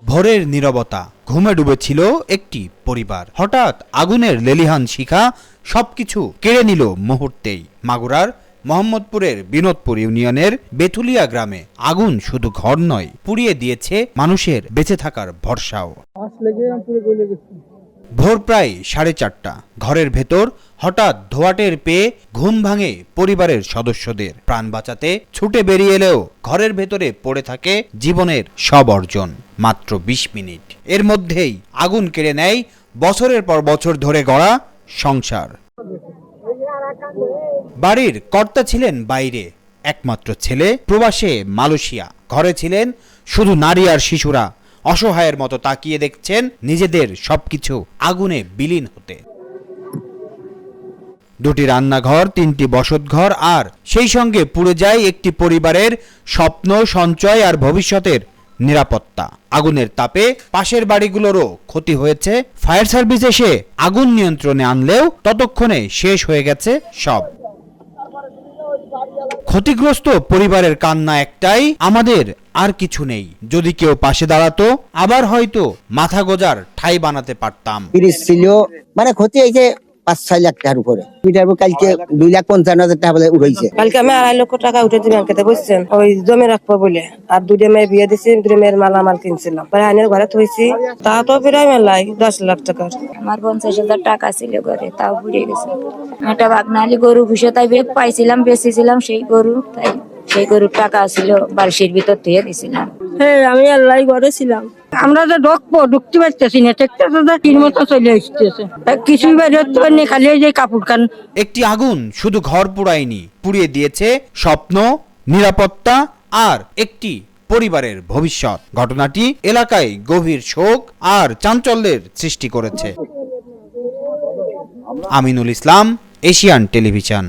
ভোরের নীরবতা, ঘুমে ডুবেছিল একটি পরিবার। হঠাৎ আগুনের লেলিহান শিখা সবকিছু কেড়ে নিল মুহূর্তেই। মাগুরার মোহাম্মদপুরের বিনোদপুর ইউনিয়নের বেথুলিয়া গ্রামে আগুন শুধু ঘর নয়, পুড়িয়ে দিয়েছে মানুষের বেঁচে থাকার ভরসাও। ভোর প্রায় 4:30। ঘরের ভেতর হঠাৎ ধোঁয়াটের পেয়ে ঘুম ভাঙে পরিবারের সদস্যদের। প্রাণ বাঁচাতে ছুটে বেরিয়ে এলেও ঘরের ভেতরে পড়ে থাকে জীবনের সব অর্জন। মাত্র 20 মিনিট, এর মধ্যেই আগুন কেড়ে নেয় বছরের পর বছর ধরে গড়া সংসার। বাড়ির কর্তা ছিলেন বাইরে, একমাত্র ছেলে প্রবাসে মালয়েশিয়া। ঘরে ছিলেন শুধু নারী আর শিশুরা, অসহায়ের মতো তাকিয়ে দেখছেন নিজেদের সবকিছু আগুনে বিলীন হতে। 2টি রান্নাঘর, 3টি বসতঘর, আর সেই সঙ্গে পুড়ে যায় একটি পরিবারের স্বপ্ন, সঞ্চয় আর ভবিষ্যতের নিরাপত্তা। আগুনের তাপে পাশের বাড়িগুলোরও ক্ষতি হয়েছে। ফায়ার সার্ভিস এসে আগুন নিয়ন্ত্রণে আনলেও ততক্ষণে শেষ হয়ে গেছে সব। ক্ষতিগ্রস্ত পরিবারের কান্না একটাই, আমাদের আর কিছু নেই। যদি কেউ পাশে দাঁড়াতো, আবার হয়তো মাথা গোজার ঠাই বানাতে পারতাম। ছিল মানে ক্ষতি হয়েছে 5-6 লাখ টাকার উপরে। কালকে 2,50,000 টাকা বলে উঠেছে। কালকে আমি 2.5 লক্ষ টাকা উঠেছি ব্যাংকেতে, বুঝছেন, ওই জমি রাখবো বলে। আর 2টা মেয়ে বিয়ে দিচ্ছি, 2 মেয়ের মালামাল কিনছিলাম, পরে আইনের ঘরে থইছি। তা তো প্রায় মেলায় 10 লাখ টাকার। আমার 50,000 টাকা ছিল ঘরে, তাও পুড়ে গেছে। একটা বাগনালি গরু ভুষে তাই পাইছিলাম, বেচেছিলাম সেই গরু। তাই সেই গরুর টাকা ছিল বালশির ভিতর ধুয়ে দিছিলাম। হ্যাঁ, আমি আল্লাহ ঘরে ছিলাম। আমরা যে ঢুকতে পারতেছি না, ঠিক মতো চলে আসতেছে, কিছুই বাইরে হতে পারিনি, খালি ওই যে কাপড় খান। একটি আগুন শুধু ঘর পোড়ায়নি, পুড়িয়ে দিয়েছে স্বপ্ন, নিরাপত্তা আর একটি পরিবারের ভবিষ্যৎ। ঘটনাটি এলাকায় গভীর শোক আর চাঞ্চল্যের সৃষ্টি করেছে। Aminul Islam, Asian television.